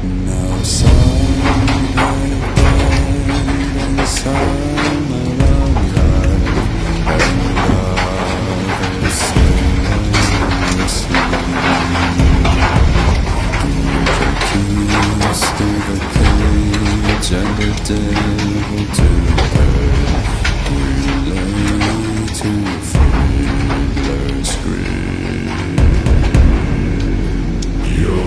Now silent inside my lonely heart, and love is still keys to the cage and the devil to the bird. Relay to Fiddler's Grave. Yo.